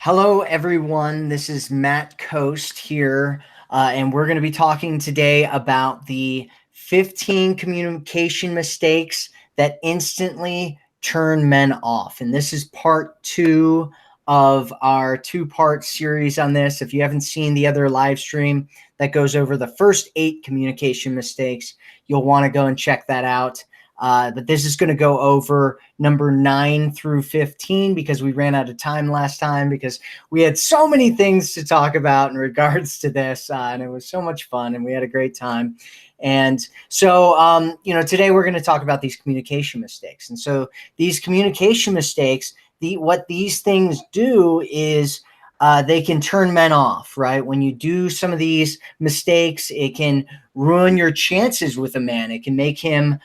Hello, everyone. This is Matt Coast here, and we're going to be talking today about the 15 communication mistakes that instantly turn men off. And this is part two of our two-part series on this. If you haven't seen the other live stream that goes over the first 8 communication mistakes, you'll want to go and check that out. But this is going to go over number 9 through 15 because we ran out of time last time because we had so many things to talk about in regards to this, and it was so much fun, and we had a great time. And so, today we're going to talk about these communication mistakes. And so these communication mistakes, what these things do is they can turn men off, right? When you do some of these mistakes, it can ruin your chances with a man. It can make him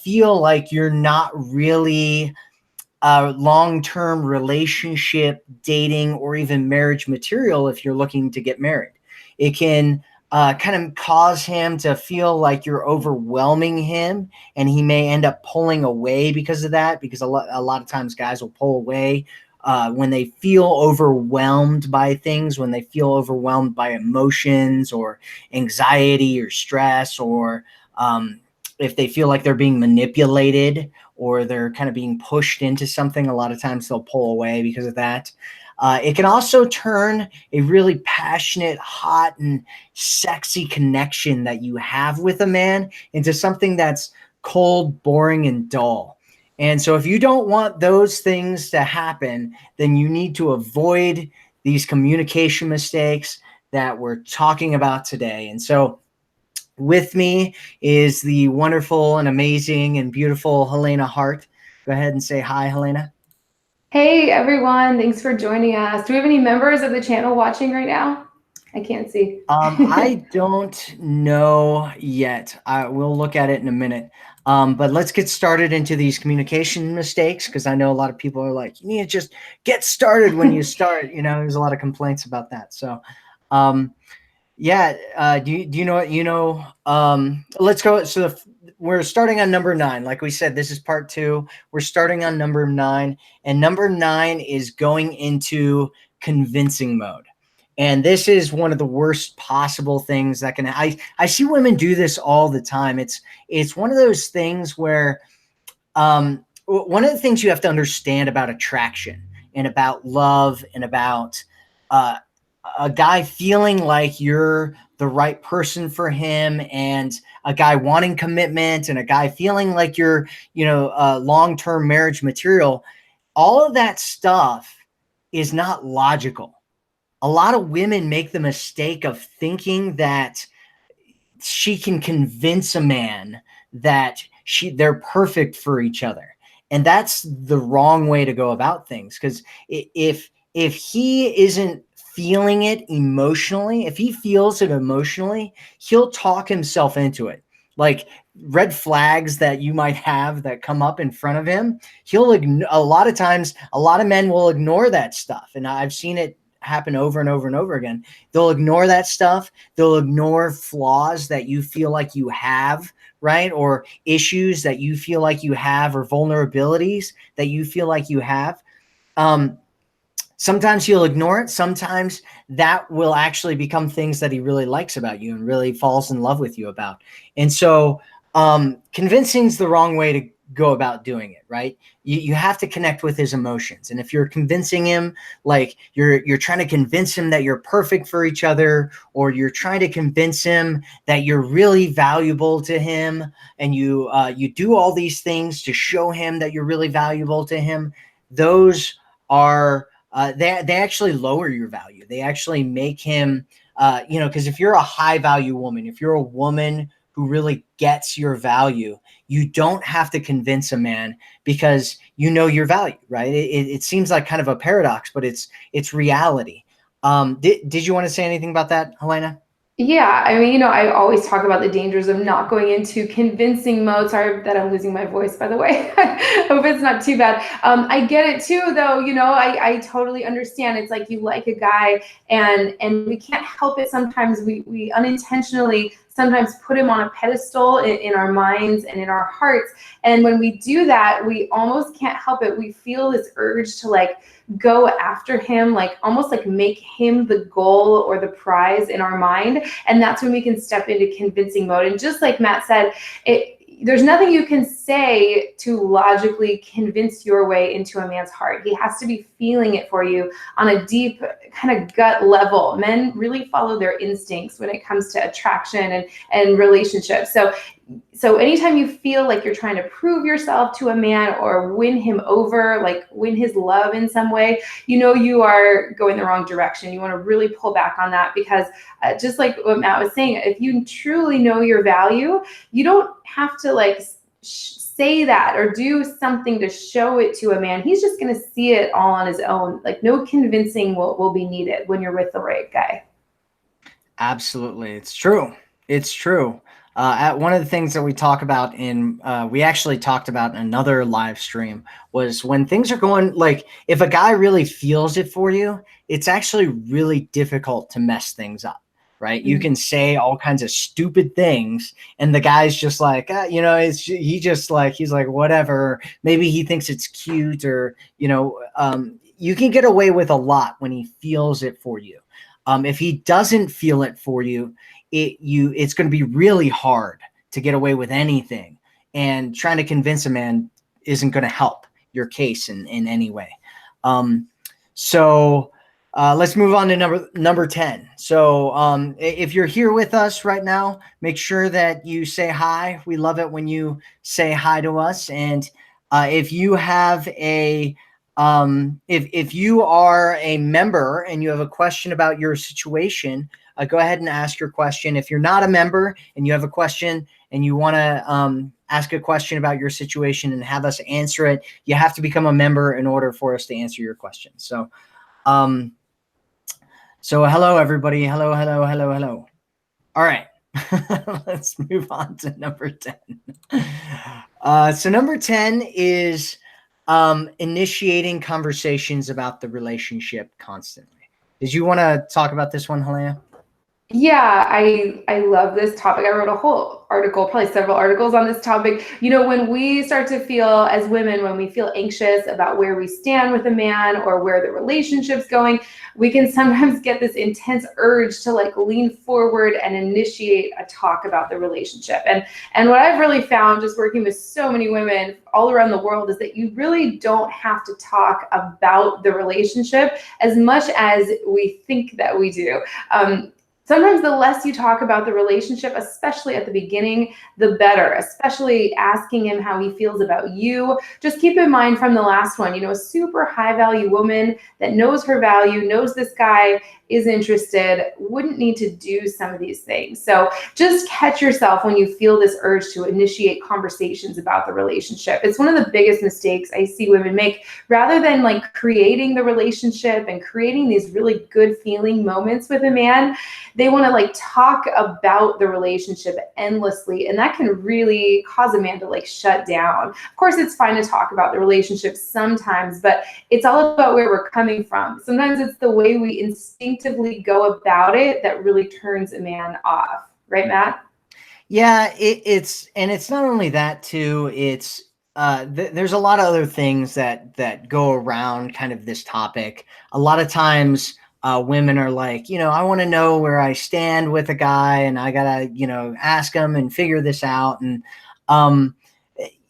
feel like you're not really a long-term relationship, dating, or even marriage material if you're looking to get married. It can kind of cause him to feel like you're overwhelming him, and he may end up pulling away because of that, because a lot of times guys will pull away when they feel overwhelmed by things, when they feel overwhelmed by emotions or anxiety or stress, or if they feel like they're being manipulated or they're kind of being pushed into something. A lot of times they'll pull away because of that. It can also turn a really passionate, hot, and sexy connection that you have with a man into something that's cold, boring, and dull. And so if you don't want those things to happen, then you need to avoid these communication mistakes that we're talking about today. And so with me is the wonderful and amazing and beautiful Helena Hart. Go ahead and say hi, Helena. Hey everyone, thanks for joining us. Do we have any members of the channel watching right now? I can't see. I don't know yet. I will look at it in a minute. But let's get started into these communication mistakes, because I know a lot of people are like, you need to just get started when you start. There's a lot of complaints about that. So, yeah. Do you know what let's go. So we're starting on number 9. Like we said, this is part 2. We're starting on number 9, and number 9 is going into convincing mode. And this is one of the worst possible things that can. I see women do this all the time. It's one of those things where one of the things you have to understand about attraction and about love and about uh, a guy feeling like you're the right person for him, and a guy wanting commitment, and a guy feeling like you're, long-term marriage material. All of that stuff is not logical. A lot of women make the mistake of thinking that she can convince a man that they're perfect for each other. And that's the wrong way to go about things, because if he isn't feeling it emotionally, if he feels it emotionally, he'll talk himself into it. Like red flags that you might have that come up in front of him, a lot of times, a lot of men will ignore that stuff. And I've seen it happen over and over and over again. They'll ignore that stuff. They'll ignore flaws that you feel like you have, right? Or issues that you feel like you have, or vulnerabilities that you feel like you have. Sometimes he'll ignore it. Sometimes that will actually become things that he really likes about you and really falls in love with you about. And so convincing is the wrong way to go about doing it, right? You have to connect with his emotions. And if you're convincing him, like you're trying to convince him that you're perfect for each other, or you're trying to convince him that you're really valuable to him, and you do all these things to show him that you're really valuable to him, those are they actually lower your value. They actually make him, because if you're a high value woman, if you're a woman who really gets your value, you don't have to convince a man, because you know your value, right? It seems like kind of a paradox, but it's reality. Did you want to say anything about that, Helena? Yeah, I mean, I always talk about the dangers of not going into convincing mode. Sorry that I'm losing my voice, by the way. Hope it's not too bad. I get it too, though. I totally understand. It's like you like a guy, and we can't help it. Sometimes we unintentionally sometimes put him on a pedestal in our minds and in our hearts. And when we do that, we almost can't help it. We feel this urge to like go after him, like almost like make him the goal or the prize in our mind. And that's when we can step into convincing mode. And just like Matt said, there's nothing you can say to logically convince your way into a man's heart. He has to be feeling it for you on a deep kind of gut level. Men really follow their instincts when it comes to attraction and relationships. So anytime you feel like you're trying to prove yourself to a man or win him over, like win his love in some way, you are going the wrong direction. You want to really pull back on that, because just like what Matt was saying, if you truly know your value, you don't have to like say that or do something to show it to a man. He's just going to see it all on his own. Like no convincing will be needed when you're with the right guy. Absolutely. It's true. It's true. One of the things that we talk about we actually talked about in another live stream was when things are going, like if a guy really feels it for you, it's actually really difficult to mess things up, right? You can say all kinds of stupid things and the guy's just like, he's like, whatever. Maybe he thinks it's cute or, you can get away with a lot when he feels it for you. If he doesn't feel it for you, it's going to be really hard to get away with anything, and trying to convince a man isn't going to help your case in any way. So let's move on to number 10. So if you're here with us right now, make sure that you say hi. We love it when you say hi to us. And if you have if you are a member and you have a question about your situation, go ahead and ask your question. If you're not a member and you have a question and you want to ask a question about your situation and have us answer it, you have to become a member in order for us to answer your question. So, hello, everybody. Hello. All right. Let's move on to number 10. So number 10 is initiating conversations about the relationship constantly. Did you want to talk about this one, Helena? Yeah, I love this topic. I wrote a whole article, probably several articles on this topic. When we start to feel as women, when we feel anxious about where we stand with a man or where the relationship's going, we can sometimes get this intense urge to like lean forward and initiate a talk about the relationship. And what I've really found just working with so many women all around the world is that you really don't have to talk about the relationship as much as we think that we do. Sometimes the less you talk about the relationship, especially at the beginning, the better, especially asking him how he feels about you. Just keep in mind from the last one, a super high value woman that knows her value, knows this guy is interested, wouldn't need to do some of these things. So just catch yourself when you feel this urge to initiate conversations about the relationship. It's one of the biggest mistakes I see women make. Rather than like creating the relationship and creating these really good feeling moments with a man, they want to like talk about the relationship endlessly, and that can really cause a man to like shut down. Of course, it's fine to talk about the relationship sometimes, but it's all about where we're coming from. Sometimes it's the way we instinctively go about it that really turns a man off. Right, Matt? Yeah, it's not only that too. It's there's a lot of other things that go around kind of this topic. A lot of times women are like, I want to know where I stand with a guy, and I gotta, ask him and figure this out. And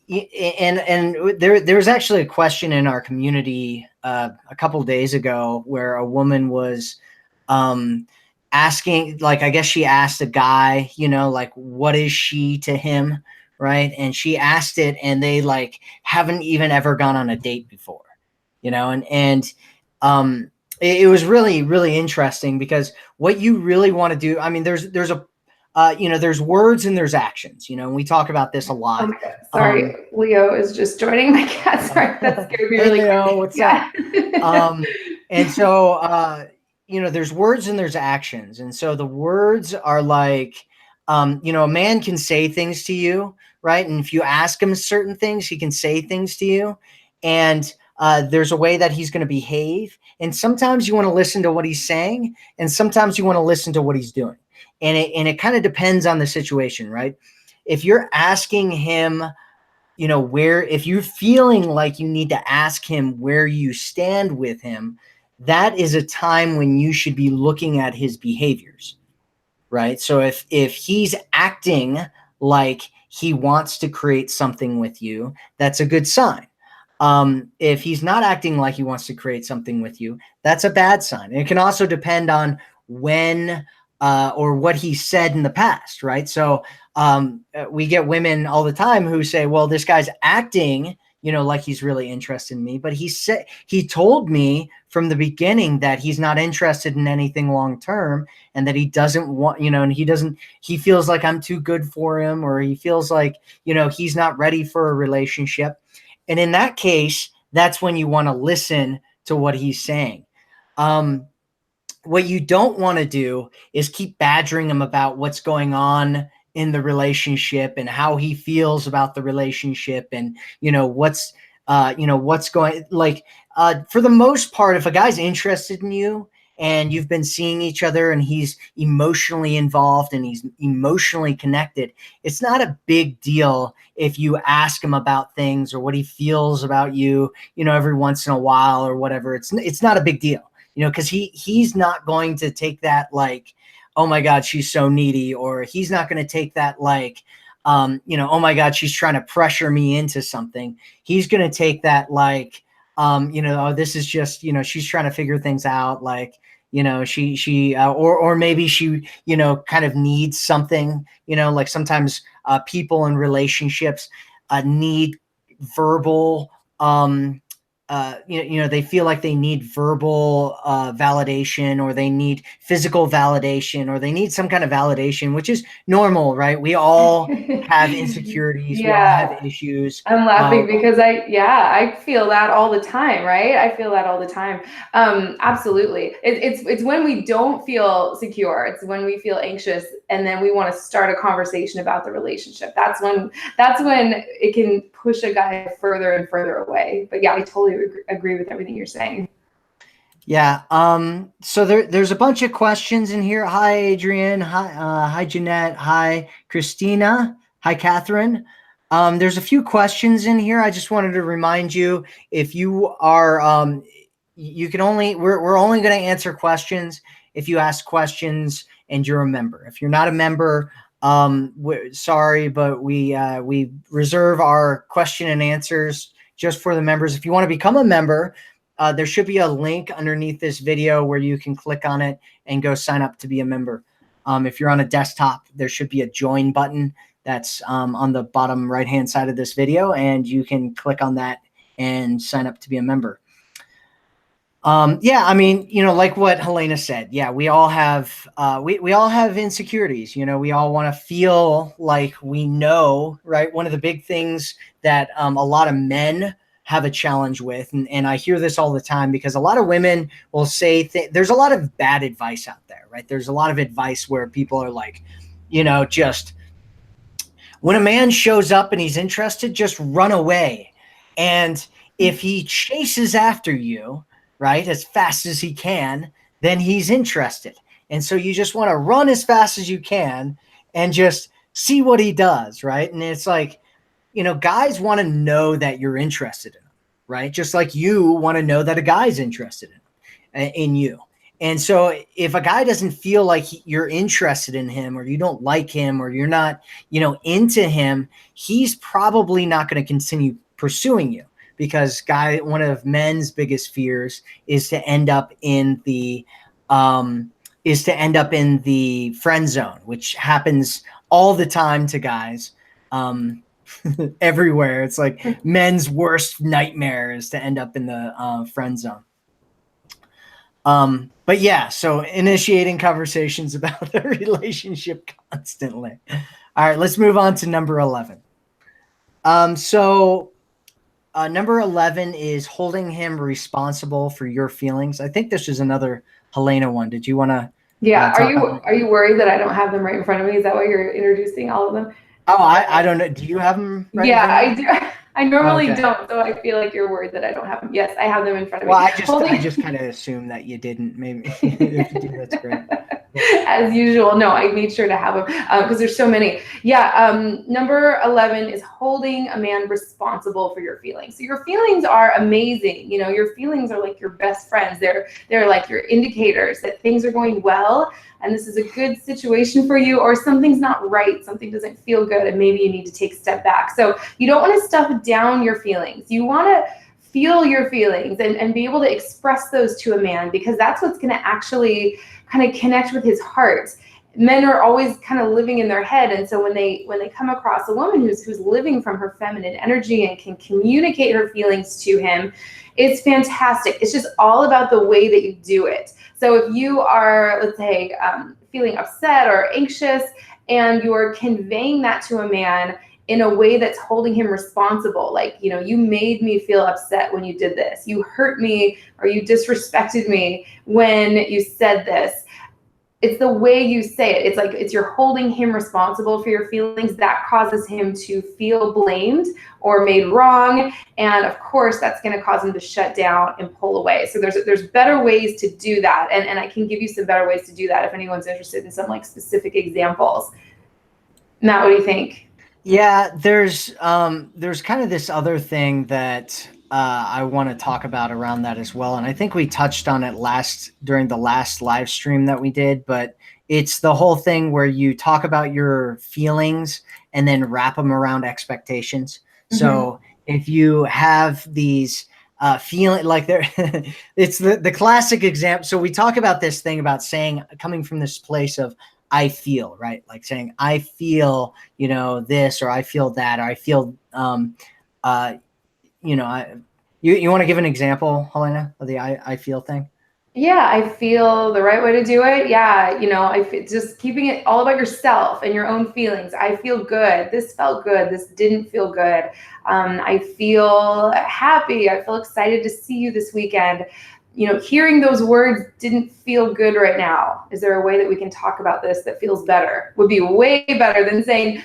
there's actually a question in our community a couple days ago where a woman was asking, like, I guess she asked a guy, like, what is she to him, right? And she asked it, and they like haven't even ever gone on a date before, and it was really, really interesting, because what you really want to do, I mean, there's there's words and there's actions, and we talk about this a lot. Oh my God. Sorry, Leo is just joining my cat. Sorry, that scared me Hey, really Leo, quick. what's up? And so, there's words and there's actions. And so the words are like, a man can say things to you, right? And if you ask him certain things, he can say things to you. And there's a way that he's going to behave. And sometimes you want to listen to what he's saying, and sometimes you want to listen to what he's doing. And it kind of depends on the situation, right? If you're asking him, if you're feeling like you need to ask him where you stand with him, that is a time when you should be looking at his behaviors, right? So if he's acting like he wants to create something with you, that's a good sign. If he's not acting like he wants to create something with you, that's a bad sign. And it can also depend on when or what he said in the past, right? So we get women all the time who say, well, this guy's acting, like he's really interested in me, but he told me from the beginning that he's not interested in anything long term, and that he doesn't want, and he feels like I'm too good for him, or he feels like, he's not ready for a relationship. And in that case, that's when you want to listen to what he's saying. What you don't want to do is keep badgering him about what's going on in the relationship and how he feels about the relationship, and what's going, like, for the most part, if a guy's interested in you and you've been seeing each other and he's emotionally involved and he's emotionally connected, it's not a big deal if you ask him about things or what he feels about you, every once in a while or whatever. It's not a big deal, because he's not going to take that like, oh my God, she's so needy, or he's not going to take that like, oh my God, she's trying to pressure me into something. He's going to take that like, oh, this is just, she's trying to figure things out. Like, or maybe she, kind of needs something, like sometimes people in relationships need verbal, they feel like they need verbal validation, or they need physical validation, or they need some kind of validation, which is normal, right? We all have insecurities. We all have Yeah. issues. I'm laughing because I feel that all the time, right? I feel that all the time. Absolutely. It's when we don't feel secure. It's when we feel anxious, and then we want to start a conversation about the relationship. That's when it can push a guy further and further away. But yeah, I totally agree with everything you're saying. Yeah. So there's a bunch of questions in here. Hi, Adrian. Hi, Jeanette. Hi, Christina. Hi, Catherine. There's a few questions in here. I just wanted to remind you, if you are, you can only, we're only going to answer questions if you ask questions and you're a member. If you're not a member, sorry, but we reserve our question and answers just for the members. If you want to become a member, there should be a link underneath this video where you can click on it and go sign up to be a member. If you're on a desktop, there should be a join button that's on the bottom right-hand side of this video, and you can click on that and sign up to be a member. Yeah, I mean, like what Helena said, yeah, we all have we all have insecurities. We all want to feel like we know, right? One of the big things that a lot of men have a challenge with, and I hear this all the time, because a lot of women will say there's a lot of bad advice out there, right? There's a lot of advice where people are like, just when a man shows up and he's interested, just run away. And if he chases after you, right, as fast as he can, then he's interested. And so you just want to run as fast as you can and just see what he does, right? And it's like, guys want to know that you're interested in them, right? Just like you want to know that a guy's interested in you. And so if a guy doesn't feel like you're interested in him, or you don't like him, or you're not, into him, he's probably not going to continue pursuing you, because one of men's biggest fears is to end up in the friend zone, which happens all the time to guys. Everywhere. It's like men's worst nightmare is to end up in the friend zone. But yeah, so initiating conversations about the relationship constantly. All right, let's move on to number 11. So number 11 is holding him responsible for your feelings. I think this is another Helena one. Did you want to Yeah. talk on that? Are you worried that I don't have them right in front of me? Is that why you're introducing all of them? Oh, I don't know. Do you have them right in Yeah, front of you? I do. I normally Okay. don't, so I feel like you're worried that I don't have them. Yes, I have them in front of Well, me. I Holding just kind of assumed that you didn't. Maybe if you do, that's great. But as usual. No, I made sure to have them because there's so many. Yeah. Number 11 is holding a man responsible for your feelings. So your feelings are amazing. You know, your feelings are like your best friends. They're like your indicators that things are going well and this is a good situation for you, or something's not right, something doesn't feel good, and maybe you need to take a step back. So you don't want to stuff down your feelings. You want to feel your feelings and be able to express those to a man, because that's what's going to actually kind of connect with his heart. Men are always kind of living in their head, and so when they come across a woman who's living from her feminine energy and can communicate her feelings to him, it's fantastic. It's just all about the way that you do it. So if you are, let's say, feeling upset or anxious, and you're conveying that to a man in a way that's holding him responsible, like, you know, you made me feel upset when you did this, you hurt me, or you disrespected me when you said this. It's the way you say it. It's like it's you're holding him responsible for your feelings. That causes him to feel blamed or made wrong, and of course that's going to cause him to shut down and pull away. So there's better ways to do that, and I can give you some better ways to do that if anyone's interested in some like specific examples. Matt, what do you think? yeah, there's kind of this other thing that I want to talk about around that as well, and I think we touched on it last during the last live stream that we did, but it's the whole thing where you talk about your feelings and then wrap them around expectations. Mm-hmm. So if you have these feeling like there, it's the classic example. So we talk about this thing about saying, coming from this place of I feel, right? Like saying I feel, you know, this, or I feel that, or I feel, uh, you know, you want to give an example, Helena, of the I feel thing? Yeah, I feel the right way to do it. Yeah, you know, just keeping it all about yourself and your own feelings. I feel good. This felt good. This didn't feel good. I feel happy. I feel excited to see you this weekend. You know, hearing those words didn't feel good right now. Is there a way that we can talk about this that feels better? Would be way better than saying,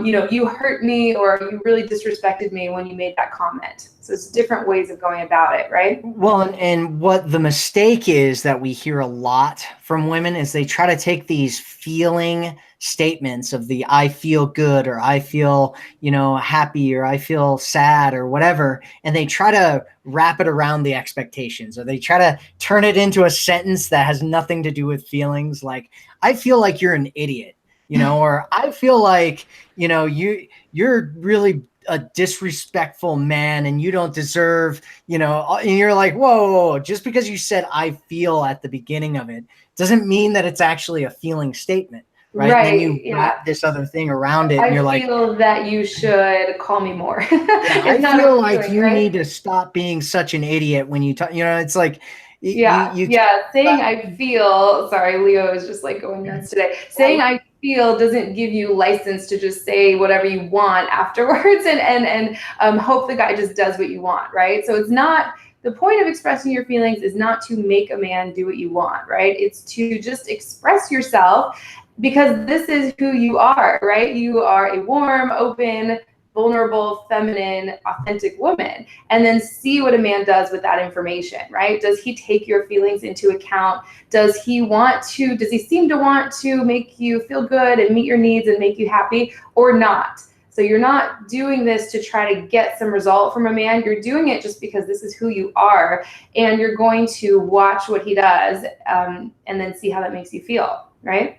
you know, you hurt me or you really disrespected me when you made that comment. So it's different ways of going about it, right? Well, and what the mistake is that we hear a lot from women is they try to take these feeling statements of the I feel good, or I feel, you know, happy, or I feel sad, or whatever, and they try to wrap it around the expectations, or they try to turn it into a sentence that has nothing to do with feelings, like I feel like you're an idiot, you know, or I feel like, you know, you're really a disrespectful man and you don't deserve, you know, and you're like, whoa, whoa, whoa, just because you said I feel at the beginning of it doesn't mean that it's actually a feeling statement, right? And then Right. you wrap Yeah. this other thing around it and I you're like, feel that you should call me more. yeah, It's I not a feel like feeling, you right? need to stop being such an idiot when you talk, you know, it's like Yeah, you can't, yeah. Saying I feel, sorry, Leo is just like going nuts today. Saying I feel doesn't give you license to just say whatever you want afterwards and hope the guy just does what you want, right? So it's not, the point of expressing your feelings is not to make a man do what you want, right? It's to just express yourself, because this is who you are, right? You are a warm, open, vulnerable, feminine, authentic woman, and then see what a man does with that information, right? Does he take your feelings into account? Does he seem to want to make you feel good and meet your needs and make you happy, or not? So you're not doing this to try to get some result from a man. You're doing it just because this is who you are, and you're going to watch what he does, and then see how that makes you feel, right?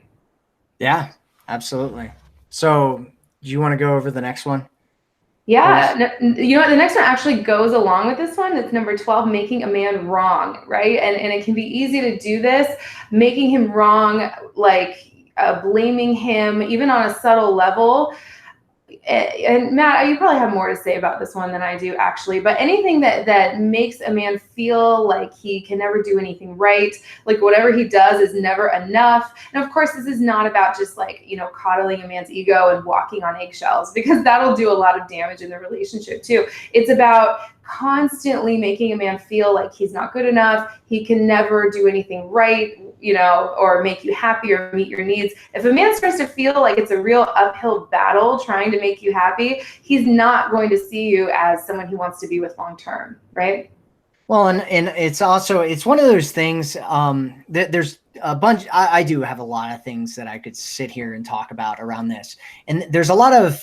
yeah, absolutely. So do you want to go over the next one, Yeah, please? you know what? The next one actually goes along with this one. It's number 12, making a man wrong, right? And it can be easy to do this, making him wrong, like blaming him, even on a subtle level. And Matt, you probably have more to say about this one than I do, actually. But anything that makes a man feel like he can never do anything right, like whatever he does is never enough. And of course, this is not about just like, you know, coddling a man's ego and walking on eggshells, because that'll do a lot of damage in the relationship too. It's about constantly making a man feel like he's not good enough, he can never do anything right, or make you happy or meet your needs. If a man starts to feel like it's a real uphill battle trying to make you happy, he's not going to see you as someone he wants to be with long term, right? Well, and it's also, it's one of those things, there's a bunch. I do have a lot of things that I could sit here and talk about around this, and there's a lot of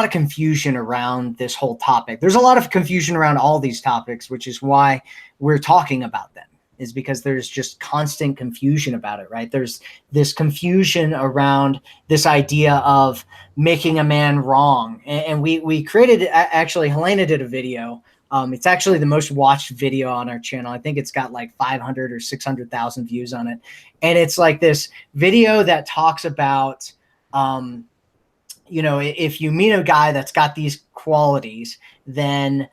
confusion around this whole topic. There's a lot of confusion around all these topics, which is why we're talking about them, is because there's just constant confusion about it, right? There's this confusion around this idea of making a man wrong. And we created, actually, Helena did a video. It's actually the most watched video on our channel. I think it's got like 500 or 600,000 views on it. And it's like this video that talks about, if you meet a guy that's got these qualities, then,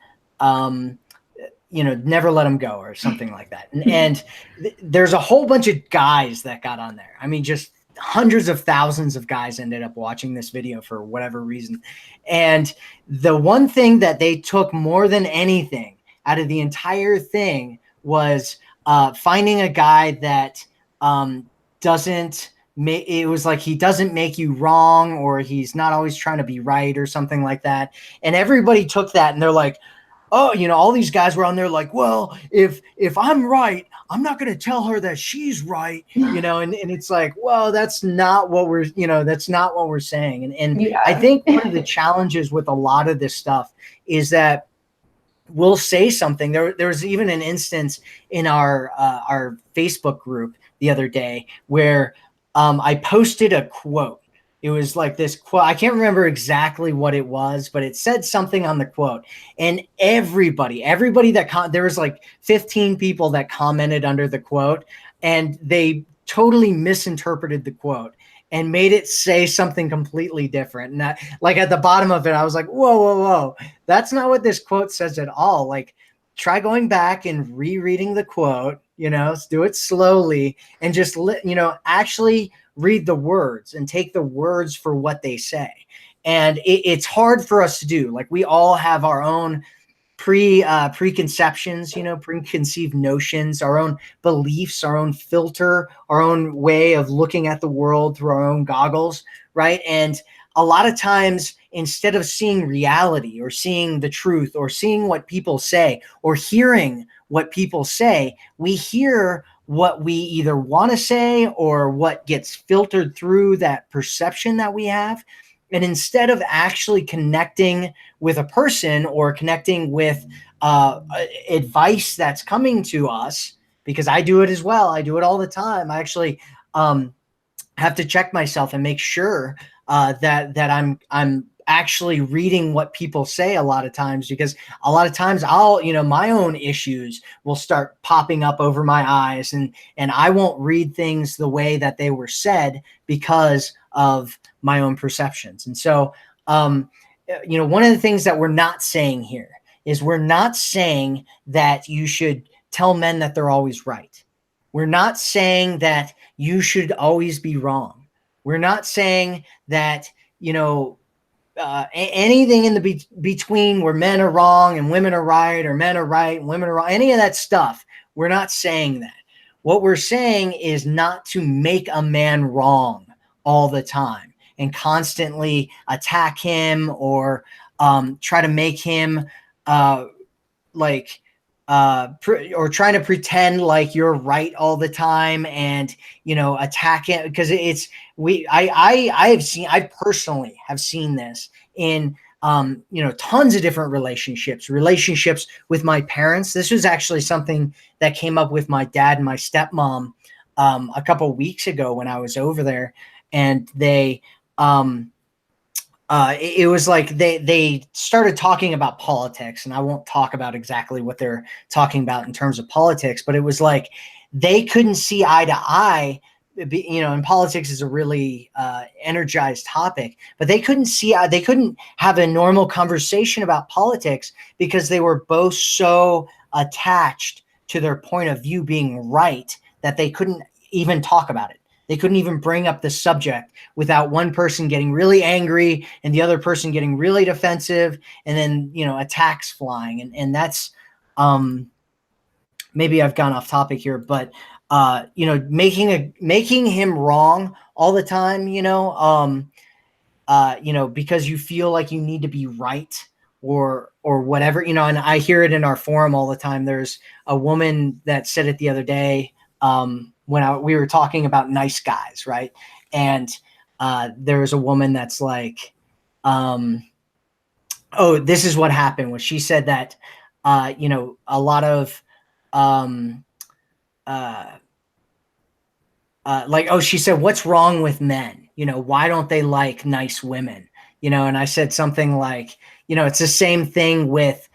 never let him go, or something like that. And there's a whole bunch of guys that got on there. I mean, just hundreds of thousands of guys ended up watching this video for whatever reason. And the one thing that they took more than anything out of the entire thing was finding a guy that doesn't make, it was like, he doesn't make you wrong, or he's not always trying to be right, or something like that. And everybody took that and they're like, oh, all these guys were on there like, well, if I'm right, I'm not going to tell her that she's right, and it's like, well, that's not what we're saying. And Yeah. I think one of the challenges with a lot of this stuff is that we'll say something. There was even an instance in our Facebook group the other day where I posted a quote. It was like this quote. I can't remember exactly what it was, but it said something on the quote. And everybody that there was like 15 people that commented under the quote, and they totally misinterpreted the quote and made it say something completely different. And like at the bottom of it, I was like, whoa, that's not what this quote says at all. Like, try going back and rereading the quote, do it slowly, and just actually read the words and take the words for what they say. And it's hard for us to do. Like, we all have our own preconceptions, preconceived notions, our own beliefs, our own filter, our own way of looking at the world through our own goggles, right? And a lot of times, instead of seeing reality, or seeing the truth, or seeing what people say, or hearing what people say, we hear what we either want to say, or what gets filtered through that perception that we have. And instead of actually connecting with a person, or connecting with advice that's coming to us, because I do it as well. I do it all the time. I actually have to check myself and make sure that I'm actually reading what people say a lot of times, because a lot of times I'll, my own issues will start popping up over my eyes, and I won't read things the way that they were said because of my own perceptions. And so, one of the things that we're not saying here is, we're not saying that you should tell men that they're always right. We're not saying that you should always be wrong. We're not saying that, anything in the between, where men are wrong and women are right, or men are right and women are wrong, any of that stuff. We're not saying that. What we're saying is not to make a man wrong all the time and constantly attack him, or try to make him or trying to pretend like you're right all the time, and attack it, because I personally have seen this in tons of different relationships with my parents. This was actually something that came up with my dad and my stepmom a couple weeks ago when I was over there, and they it was like they started talking about politics, and I won't talk about exactly what they're talking about in terms of politics, but it was like they couldn't see eye to eye. And politics is a really energized topic, but they couldn't have a normal conversation about politics, because they were both so attached to their point of view being right that they couldn't even talk about it. They couldn't even bring up the subject without one person getting really angry and the other person getting really defensive, and then, attacks flying. And that's, maybe I've gone off topic here, but making him wrong all the time, because you feel like you need to be right or whatever, and I hear it in our forum all the time. There's a woman that said it the other day, when we were talking about nice guys, right? And there was a woman that's like, oh, this is what happened. Was she said that, a lot of, um, uh, like, oh, she said, what's wrong with men? Why don't they like nice women? And I said something like, it's the same thing with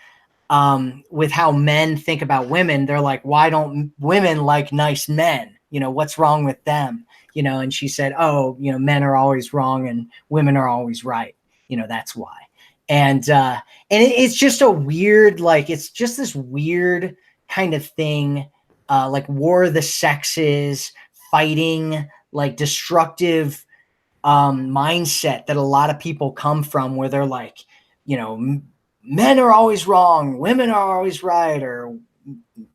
how men think about women. They're like, why don't women like nice men? What's wrong with them? And she said, oh, men are always wrong and women are always right. That's why. And it's just a weird, like, it's just this weird kind of thing, like war of the sexes, fighting, like destructive mindset that a lot of people come from, where they're like, men are always wrong, women are always right, or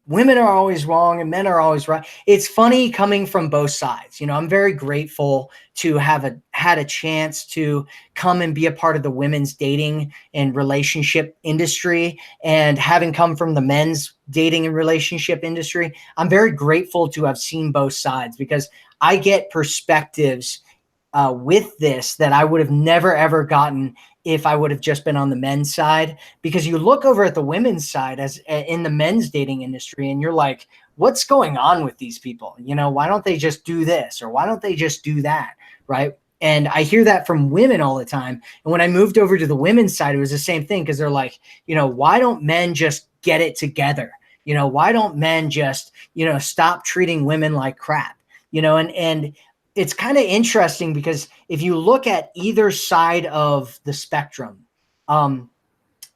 women are always wrong and men are always right. It's funny coming from both sides. I'm very grateful to have had a chance to come and be a part of the women's dating and relationship industry, and having come from the men's dating and relationship industry, I'm very grateful to have seen both sides, because I get perspectives with this that I would have never ever gotten if I would have just been on the men's side. Because you look over at the women's side as in the men's dating industry, and you're like, what's going on with these people? Why don't they just do this, or why don't they just do that, right? And I hear that from women all the time. And when I moved over to the women's side, it was the same thing, because they're like, why don't men just get it together? Why don't men just stop treating women like crap? And it's kind of interesting, because if you look at either side of the spectrum, um,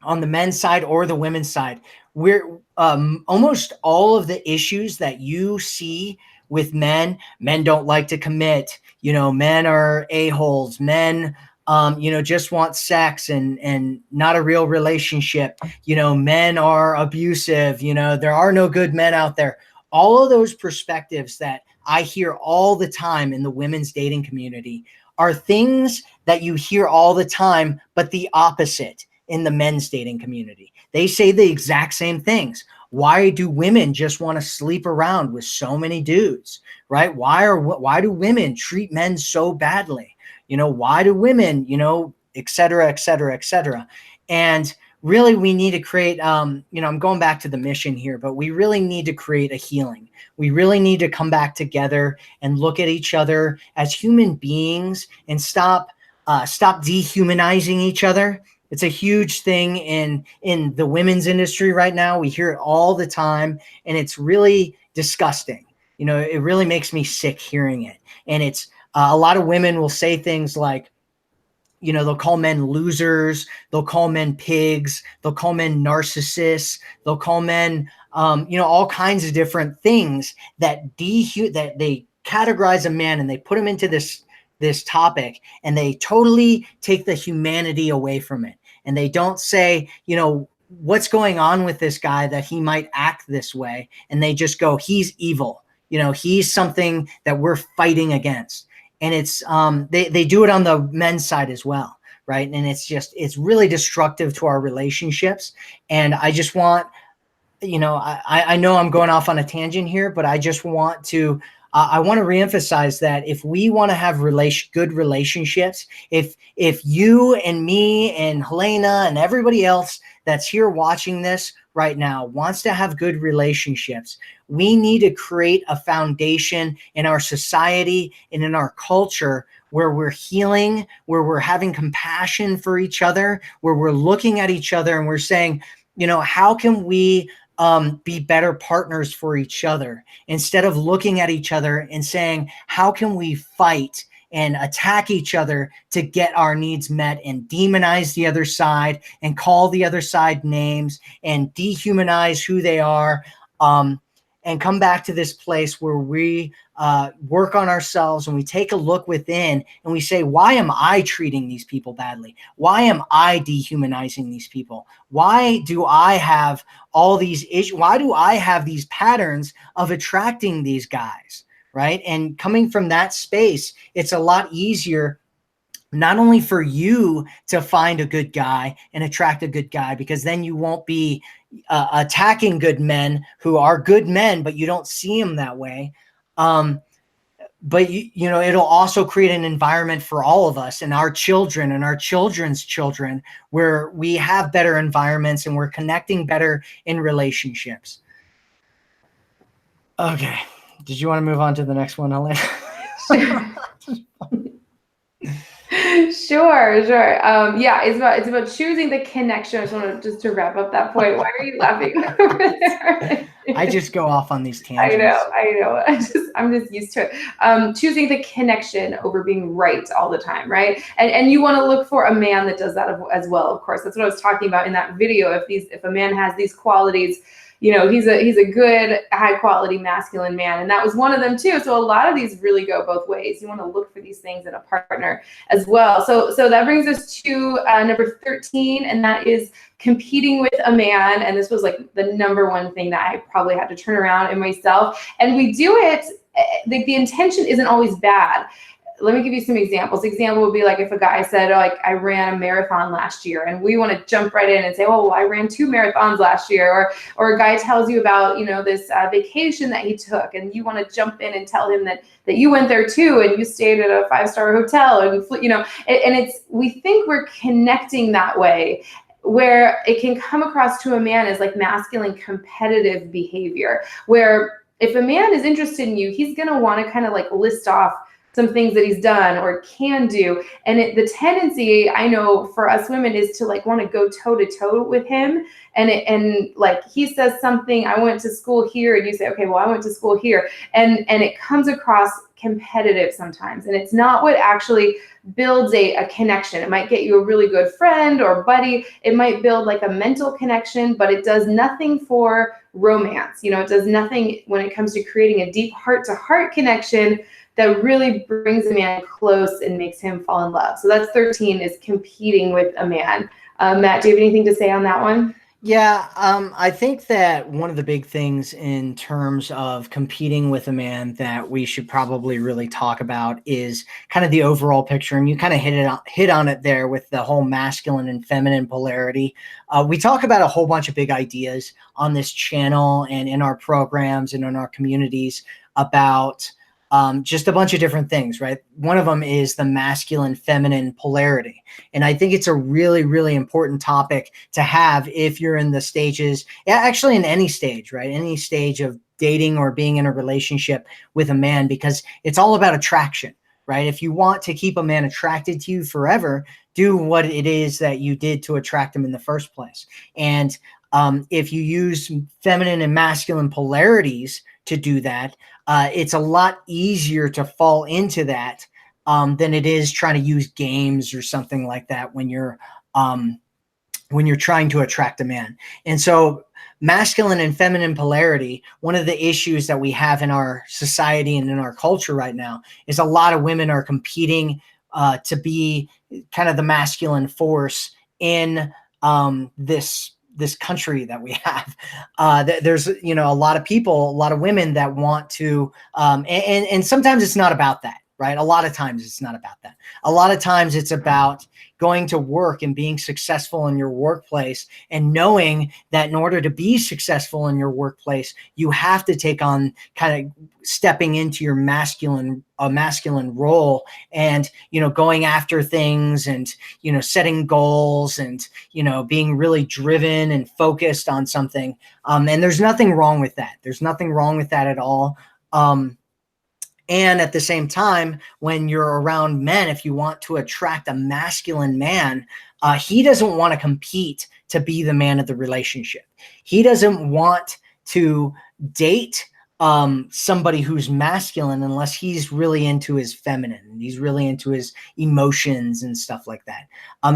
on the men's side or the women's side, we're almost all of the issues that you see with men don't like to commit. Men are a-holes. Men, just want sex and not a real relationship. Men are abusive. There are no good men out there. All of those perspectives that I hear all the time in the women's dating community are things that you hear all the time, but the opposite in the men's dating community. They say the exact same things. Why do women just want to sleep around with so many dudes, right? Why do women treat men so badly? Why do women, et cetera, et cetera, et cetera. And really, we need to create, I'm going back to the mission here, but we really need to create a healing. We really need to come back together and look at each other as human beings, and stop dehumanizing each other. It's a huge thing in the women's industry right now. We hear it all the time, and it's really disgusting. It really makes me sick hearing it. And it's a lot of women will say things like, they'll call men losers, they'll call men pigs, they'll call men narcissists, they'll call men, all kinds of different things that that they categorize a man, and they put him into this topic, and they totally take the humanity away from it. And they don't say, what's going on with this guy that he might act this way. And they just go, he's evil. He's something that we're fighting against. And it's they do it on the men's side as well, right? And it's really destructive to our relationships. And I just want, I know I'm going off on a tangent here, but I just want to I want to reemphasize that if we want to have good relationships, if you and me and Helena and everybody else that's here watching this right now wants to have good relationships, we need to create a foundation in our society and in our culture where we're healing, where we're having compassion for each other, where we're looking at each other and we're saying, how can we be better partners for each other, instead of looking at each other and saying, how can we fight and attack each other to get our needs met, and demonize the other side and call the other side names and dehumanize who they are. and come back to this place where we work on ourselves and we take a look within and we say, why am I treating these people badly? Why am I dehumanizing these people? Why do I have all these issues? Why do I have these patterns of attracting these guys? Right. And coming from that space, it's a lot easier not only for you to find a good guy and attract a good guy, because then you won't be attacking good men who are good men, but you don't see them that way. But you know, it'll also create an environment for all of us and our children and our children's children where we have better environments and we're connecting better in relationships. Okay. Did you want to move on to the next one, Helena? Sure. Yeah, it's about choosing the connection. I just want to wrap up that point. Why are you laughing over there? I just go off on these tangents. I know. I'm just used to it. Choosing the connection over being right all the time, right? And you want to look for a man that does that as well. Of course, that's what I was talking about in that video. If a man has these qualities, you know, he's a good, high quality masculine man. And that was one of them too. So a lot of these really go both ways. You want to look for these things in a partner as well. So that brings us to number 13, and that is competing with a man. And this was like the number one thing that I probably had to turn around in myself. And we do it, the intention isn't always bad. Let me give you some examples. Example would be like if a guy said, oh, like I ran a marathon last year, and we want to jump right in and say, oh, well, I ran 2 marathons last year. Or a guy tells you about, you know, this vacation that he took, and you want to jump in and tell him that you went there too, and you stayed at a 5-star hotel, and you know, and we think we're connecting that way, where it can come across to a man as like masculine competitive behavior, where if a man is interested in you, he's going to want to kind of like list off some things that he's done or can do. And the tendency, I know, for us women is to like want to go toe to toe with him. And like he says something, I went to school here, and you say, okay, well, I went to school here. And it comes across competitive sometimes. And it's not what actually builds a connection. It might get you a really good friend or buddy. It might build like a mental connection, but it does nothing for romance. You know, it does nothing when it comes to creating a deep heart-to-heart connection that really brings a man close and makes him fall in love. So that's 13, is competing with a man. Matt, do you have anything to say on that one? Yeah, I think that one of the big things in terms of competing with a man that we should probably really talk about is kind of the overall picture. And you kind of hit on it there with the whole masculine and feminine polarity. We talk about a whole bunch of big ideas on this channel and in our programs and in our communities about just a bunch of different things, right? One of them is the masculine feminine polarity. And I think it's a really, really important topic to have if you're in the stages, actually in any stage, right? Any stage of dating or being in a relationship with a man, because it's all about attraction, right? If you want to keep a man attracted to you forever, do what it is that you did to attract him in the first place. And if you use feminine and masculine polarities to do that, it's a lot easier to fall into that than it is trying to use games or something like that when you're trying to attract a man. And so masculine and feminine polarity, one of the issues that we have in our society and in our culture right now is a lot of women are competing to be kind of the masculine force in this country that we have. There's, you know, a lot of people, a lot of women that want to, and sometimes it's not about that, right? A lot of times it's not about that. A lot of times it's about going to work and being successful in your workplace, and knowing that in order to be successful in your workplace, you have to take on kind of stepping into your masculine role, and, you know, going after things, and, you know, setting goals, and, you know, being really driven and focused on something. And there's nothing wrong with that. There's nothing wrong with that at all. And at the same time, when you're around men, if you want to attract a masculine man, he doesn't want to compete to be the man of the relationship. He doesn't want to date somebody who's masculine unless he's really into his feminine, and he's really into his emotions and stuff like that.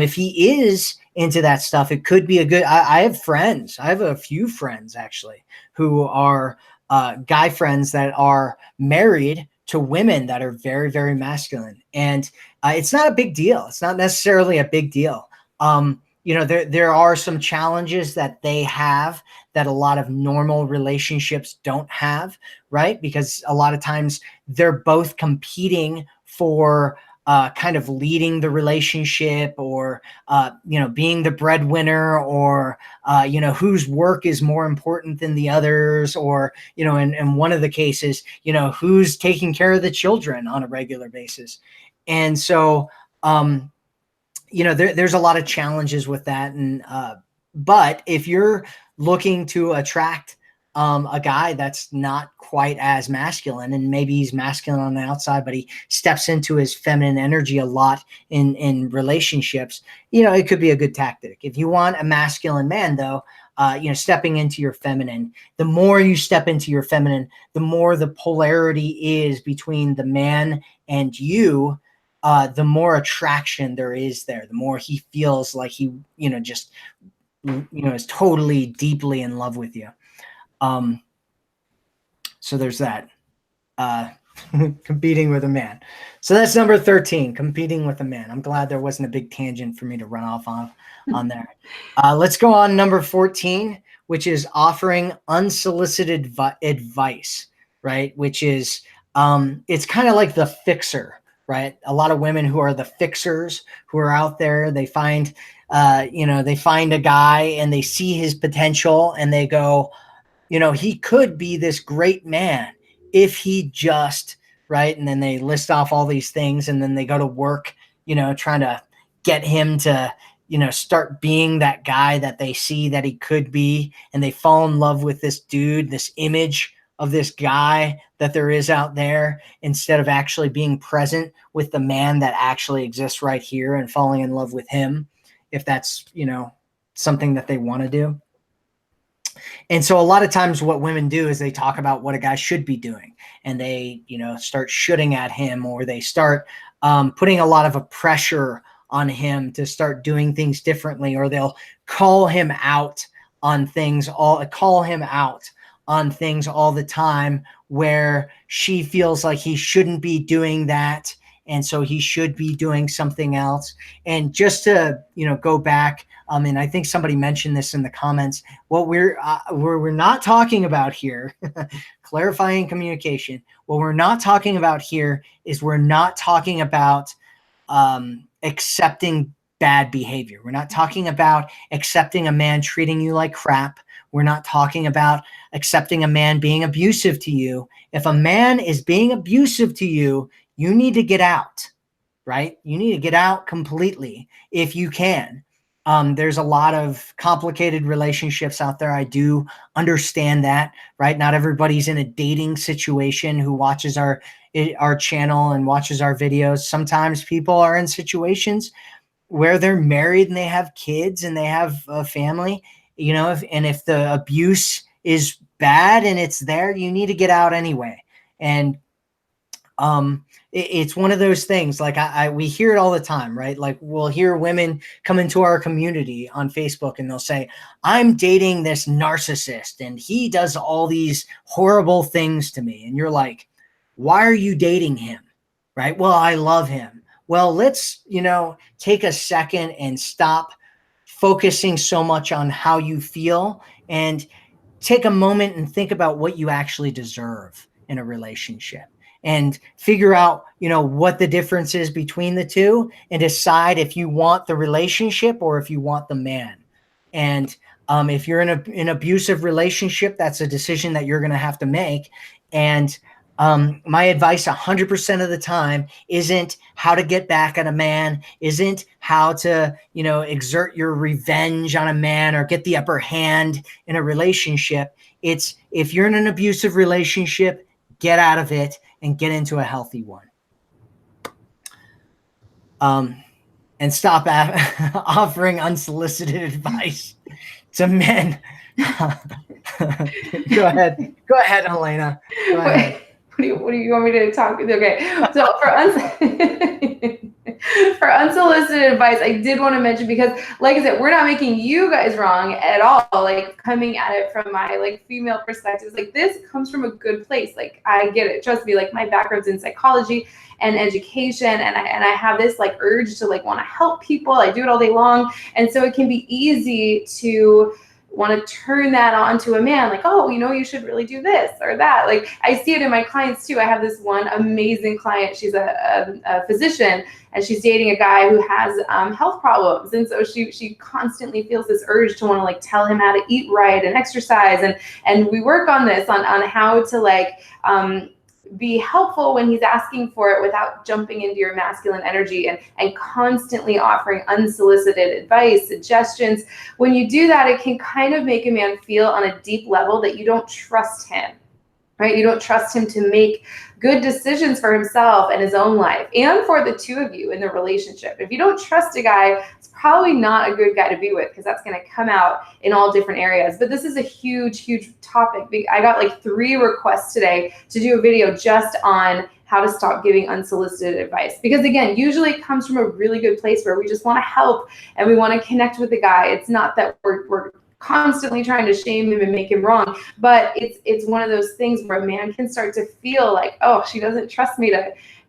If he is into that stuff, it could be a good, I have friends, I have a few friends actually who are guy friends that are married to women that are very, very masculine, and it's not a big deal. It's not necessarily a big deal. There are some challenges that they have that a lot of normal relationships don't have, right? Because a lot of times they're both competing for kind of leading the relationship, or being the breadwinner, or whose work is more important than the others, or in one of the cases, who's taking care of the children on a regular basis. And so there's a lot of challenges with that. And but if you're looking to attract a guy that's not quite as masculine, and maybe he's masculine on the outside, but he steps into his feminine energy a lot in relationships, it could be a good tactic. If you want a masculine man, though, stepping into your feminine, the more you step into your feminine, the more the polarity is between the man and you, the more attraction there is there, the more he feels like he, just, is totally deeply in love with you. So there's that. Competing with a man. So that's number 13, competing with a man. I'm glad there wasn't a big tangent for me to run off on there. Let's go on number 14, which is offering unsolicited advice, right? Which is, it's kind of like the fixer, right? A lot of women who are the fixers, who are out there, they find, they find a guy and they see his potential and they go, he could be this great man if he just, right? And then they list off all these things, and then they go to work, trying to get him to, start being that guy that they see that he could be. And they fall in love with this dude, this image of this guy that there is out there, instead of actually being present with the man that actually exists right here and falling in love with him, if that's, something that they want to do. And so a lot of times what women do is they talk about what a guy should be doing, and they, start shooting at him, or they start putting a lot of a pressure on him to start doing things differently, or they'll call him out on things all the time, where she feels like he shouldn't be doing that, and so he should be doing something else. And just to, go back, and I think somebody mentioned this in the comments, what we're not talking about here, clarifying communication, what we're not talking about here is we're not talking about accepting bad behavior. We're not talking about accepting a man treating you like crap. We're not talking about accepting a man being abusive to you. If a man is being abusive to you, you need to get out, right? You need to get out completely if you can. There's a lot of complicated relationships out there. I do understand that, right? Not everybody's in a dating situation who watches our channel and watches our videos. Sometimes people are in situations where they're married and they have kids and they have a family, if the abuse is bad and it's there, you need to get out anyway. And it's one of those things, like we hear it all the time, right? Like we'll hear women come into our community on Facebook and they'll say, I'm dating this narcissist and he does all these horrible things to me. And you're like, why are you dating him? Right? Well, I love him. Well, let's, take a second and stop focusing so much on how you feel, and take a moment and think about what you actually deserve in a relationship, and figure out, what the difference is between the two, and decide if you want the relationship or if you want the man. And if you're in an abusive relationship, that's a decision that you're going to have to make. And my advice 100% of the time isn't how to get back at a man, isn't how to, exert your revenge on a man or get the upper hand in a relationship. It's, if you're in an abusive relationship, get out of it and get into a healthy one. And stop offering unsolicited advice to men. Go ahead, Elena. Go ahead. What do you want me to talk? Okay, so for unsolicited advice, I did want to mention, because like I said, we're not making you guys wrong at all. Like, coming at it from my like female perspective, like this comes from a good place. Like, I get it. Trust me. Like, my background's in psychology and education, and I have this like urge to like want to help people. I do it all day long, and so it can be easy to want to turn that on to a man, like, oh, you should really do this or that. Like, I see it in my clients too. I have this one amazing client. She's a physician, and she's dating a guy who has health problems, and so she constantly feels this urge to want to like tell him how to eat right and exercise, and we work on this on how to like be helpful when he's asking for it without jumping into your masculine energy, and constantly offering unsolicited advice, suggestions. When you do that, it can kind of make a man feel on a deep level that you don't trust him, right? You don't trust him to make good decisions for himself and his own life, and for the two of you in the relationship. If you don't trust a guy, it's probably not a good guy to be with, because that's going to come out in all different areas. But this is a huge, huge topic. I got like 3 requests today to do a video just on how to stop giving unsolicited advice. Because again, usually it comes from a really good place where we just want to help and we want to connect with the guy. It's not that we're constantly trying to shame him and make him wrong, but it's one of those things where a man can start to feel like, oh, she doesn't trust me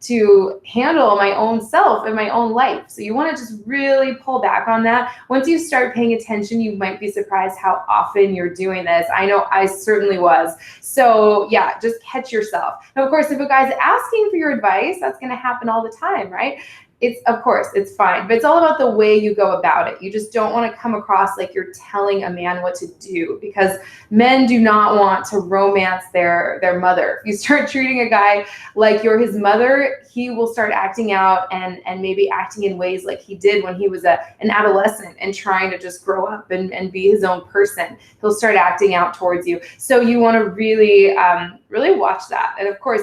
to handle my own self and my own life. So you want to just really pull back on that. Once you start paying attention, you might be surprised how often you're doing this. I know I certainly was. So yeah, just catch yourself. Now, of course, if a guy's asking for your advice, that's going to happen all the time, right? Of course, it's fine, but it's all about the way you go about it. You just don't want to come across like you're telling a man what to do, because men do not want to romance their mother. If you start treating a guy like you're his mother, he will start acting out and maybe acting in ways like he did when he was an adolescent and trying to just grow up and be his own person. He'll start acting out towards you. So you want to really, really watch that. And of course,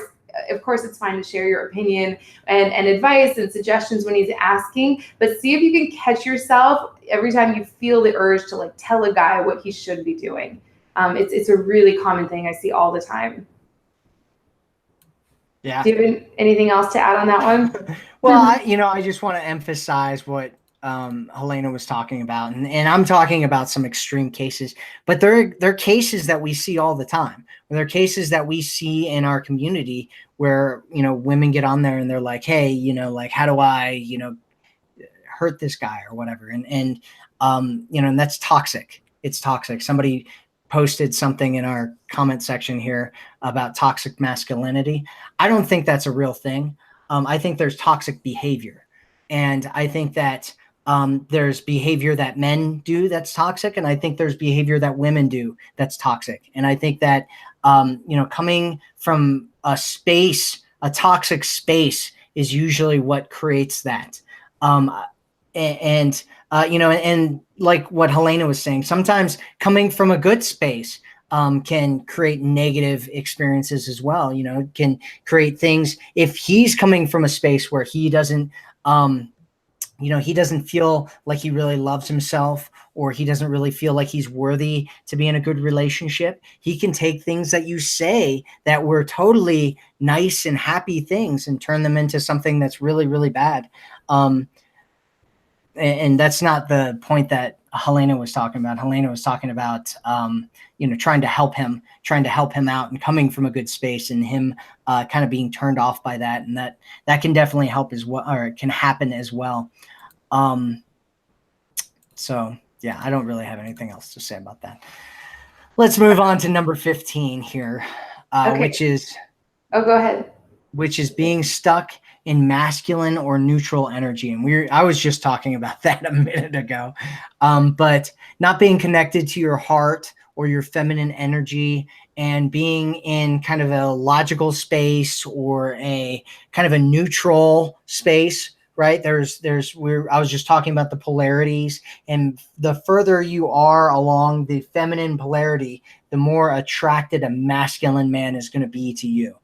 it's fine to share your opinion and advice and suggestions when he's asking, but see if you can catch yourself every time you feel the urge to like tell a guy what he should be doing. It's a really common thing I see all the time. Yeah. Do you have anything else to add on that one? Well, I just want to emphasize what Helena was talking about, and I'm talking about some extreme cases, but they're cases that we see all the time. They're cases that we see in our community where, women get on there and they're like, hey, like, how do I, hurt this guy or whatever. And that's toxic. It's toxic. Somebody posted something in our comment section here about toxic masculinity. I don't think that's a real thing. I think there's toxic behavior. And I think that there's behavior that men do that's toxic. And I think there's behavior that women do that's toxic. And I think that, coming from a toxic space is usually what creates that. And like what Helena was saying, sometimes coming from a good space can create negative experiences as well. Can create things if he's coming from a space where he doesn't, he doesn't feel like he really loves himself, or he doesn't really feel like he's worthy to be in a good relationship. He can take things that you say that were totally nice and happy things and turn them into something that's really, really bad. And that's not the point that Helena was talking about. Helena was talking about, trying to help him out and coming from a good space, and him kind of being turned off by that. And that can definitely help as well, or it can happen as well. So yeah, I don't really have anything else to say about that. Let's move on to number 15 here, Okay. which is, go ahead. Which is being stuck in masculine or neutral energy. And I was just talking about that a minute ago. But not being connected to your heart or your feminine energy, and being in kind of a logical space or a kind of a neutral space, right? I was just talking about the polarities, and the further you are along the feminine polarity, the more attracted a masculine man is going to be to you.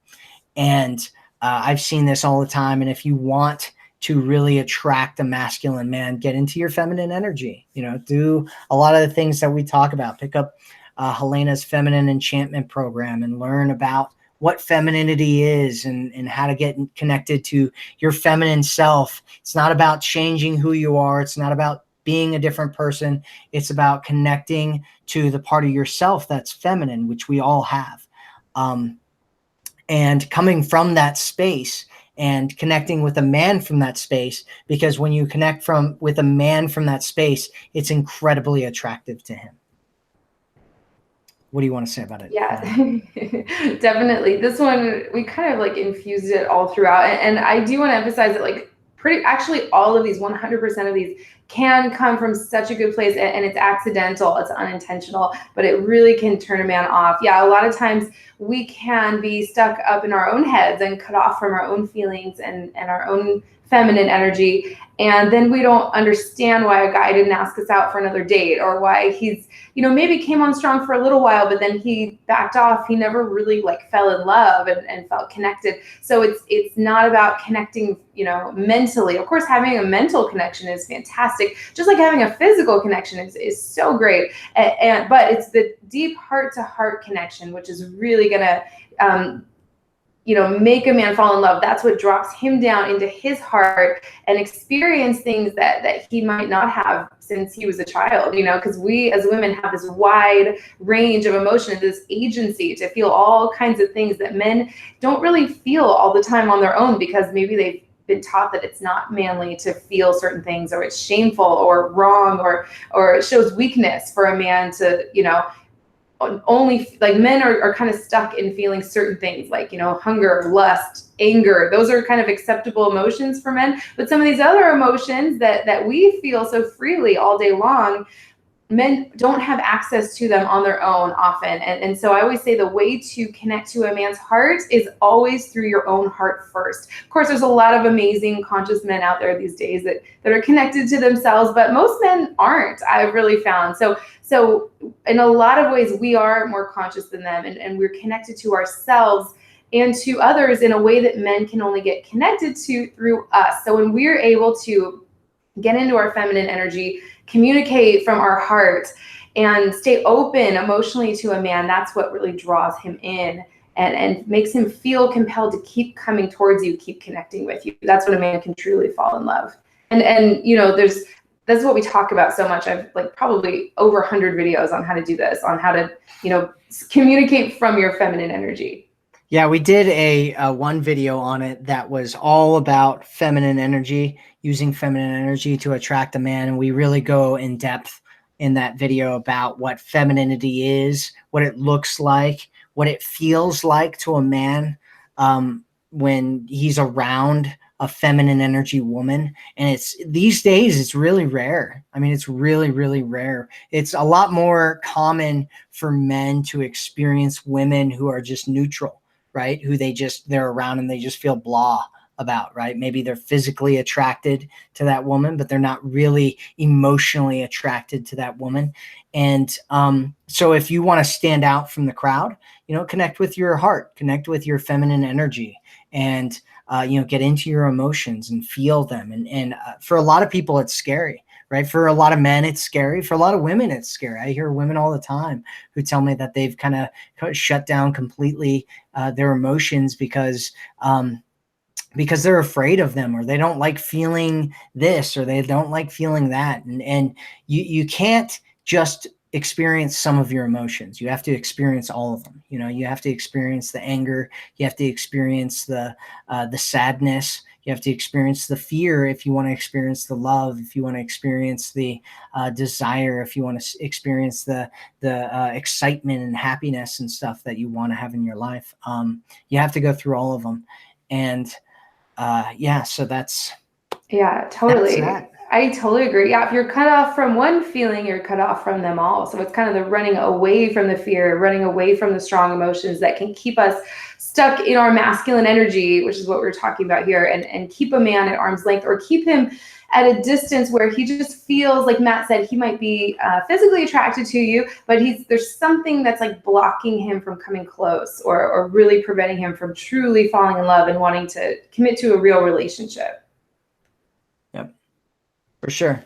And I've seen this all the time. And if you want to really attract a masculine man, get into your feminine energy, do a lot of the things that we talk about. Pick up Helena's feminine enchantment program and learn about what femininity is and how to get connected to your feminine self. It's not about changing who you are. It's not about being a different person. It's about connecting to the part of yourself that's feminine, which we all have. And coming from that space and connecting with a man from that space, because when you connect with a man from that space, it's incredibly attractive to him. What do you want to say about it? Yeah, definitely. This one, we kind of like infused it all throughout. And I do want to emphasize that like actually all of these, 100% of these can come from such a good place, and it's accidental, it's unintentional, but it really can turn a man off. Yeah, a lot of times we can be stuck up in our own heads and cut off from our own feelings and our own feminine energy. And then we don't understand why a guy didn't ask us out for another date, or why he's, maybe came on strong for a little while, but then he backed off. He never really like fell in love and felt connected. So it's not about connecting, mentally. Of course, having a mental connection is fantastic. Just like having a physical connection is so great. But it's the deep heart to heart connection, which is really gonna, make a man fall in love. That's what drops him down into his heart and experience things that he might not have since he was a child, because we as women have this wide range of emotion, this agency to feel all kinds of things that men don't really feel all the time on their own, because maybe they've been taught that it's not manly to feel certain things, or it's shameful or wrong, or it shows weakness for a man to, only like men are kind of stuck in feeling certain things like, hunger, lust, anger. Those are kind of acceptable emotions for men. But some of these other emotions that we feel so freely all day long, men don't have access to them on their own often. And so I always say the way to connect to a man's heart is always through your own heart first. Of course, there's a lot of amazing conscious men out there these days that are connected to themselves, but most men aren't, I've really found. So in a lot of ways, we are more conscious than them, and we're connected to ourselves and to others in a way that men can only get connected to through us. So when we're able to get into our feminine energy, communicate from our heart, and stay open emotionally to a man, that's what really draws him in and makes him feel compelled to keep coming towards you, keep connecting with you. That's when a man can truly fall in love. And that's what we talk about so much. I've like probably over 100 videos on how to do this, on how to, communicate from your feminine energy. Yeah, we did a one video on it that was all about feminine energy, using feminine energy to attract a man. And we really go in depth in that video about what femininity is, what it looks like, what it feels like to a man when he's around a feminine energy woman. And it's these days, it's really rare. I mean, it's really, really rare. It's a lot more common for men to experience women who are just neutral, right? Who they're around and they just feel blah about, right? Maybe they're physically attracted to that woman, but they're not really emotionally attracted to that woman. And so if you want to stand out from the crowd, connect with your heart, connect with your feminine energy, and get into your emotions and feel them. And for a lot of people, it's scary, right? For a lot of men, it's scary. For a lot of women, it's scary. I hear women all the time who tell me that they've kind of shut down completely their emotions because they're afraid of them, or they don't like feeling this, or they don't like feeling that. And you can't just experience some of your emotions. You have to experience all of them. You have to experience the anger. You have to experience the sadness. You have to experience the fear if you want to experience the love, if you want to experience the desire, if you want to experience the excitement and happiness and stuff that you want to have in your life. You have to go through all of them. And so that's... Yeah, totally. I totally agree. Yeah, if you're cut off from one feeling, you're cut off from them all. So it's kind of the running away from the fear, running away from the strong emotions that can keep us stuck in our masculine energy, which is what we're talking about here, and keep a man at arm's length, or keep him at a distance where he just feels, like Matt said, he might be physically attracted to you, but there's something that's like blocking him from coming close, or really preventing him from truly falling in love and wanting to commit to a real relationship. Yep, for sure.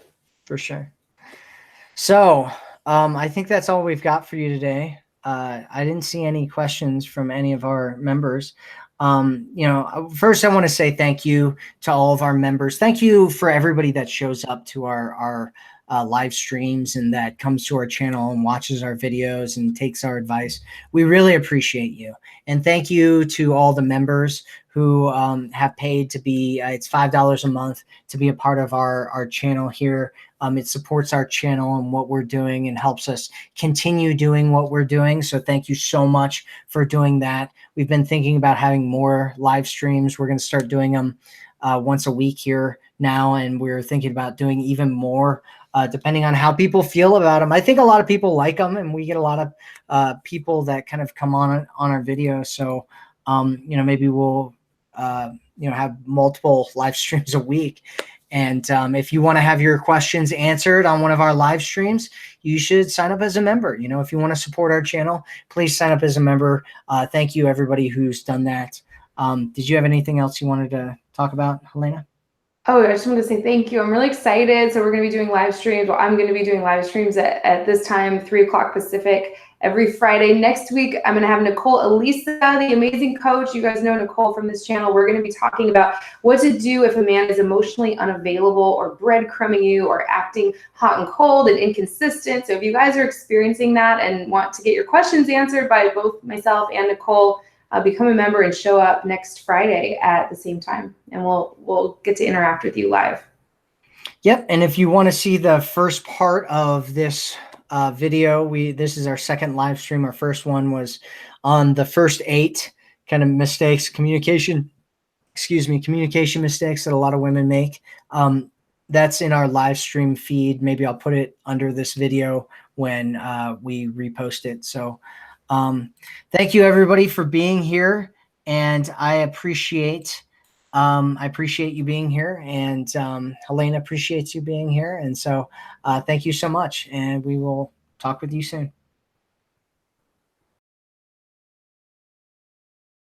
So I think that's all we've got for you today. I didn't see any questions from any of our members. First I want to say thank you to all of our members. Thank you for everybody that shows up to our live streams and that comes to our channel and watches our videos and takes our advice. We really appreciate you. And thank you to all the members who have paid to be, it's $5 a month to be a part of our channel here. It supports our channel and what we're doing and helps us continue doing what we're doing. So thank you so much for doing that. We've been thinking about having more live streams. We're going to start doing them once a week here now, and we're thinking about doing even more depending on how people feel about them. I think a lot of people like them, and we get a lot of people that kind of come on our videos. So, maybe we'll, have multiple live streams a week. And if you want to have your questions answered on one of our live streams, you should sign up as a member. If you want to support our channel, please sign up as a member. Thank you, everybody who's done that. Did you have anything else you wanted to talk about, Helena? Oh, I just wanted to say thank you. I'm really excited. So we're going to be doing live streams. Well, I'm going to be doing live streams at this time, 3 o'clock Pacific, every Friday. Next week, I'm going to have Nicole Elisa, the amazing coach. You guys know Nicole from this channel. We're going to be talking about what to do if a man is emotionally unavailable or breadcrumbing you or acting hot and cold and inconsistent. So if you guys are experiencing that and want to get your questions answered by both myself and Nicole, become a member and show up next Friday at the same time, and we'll get to interact with you live. Yep, and if you want to see the first part of this video, this is our second live stream. Our first one was on the first 8 kind of mistakes, communication mistakes that a lot of women make. That's in our live stream feed. Maybe I'll put it under this video when we repost it. So thank you everybody for being here, and I appreciate you being here, and Helena appreciates you being here, and so thank you so much, and we will talk with you soon.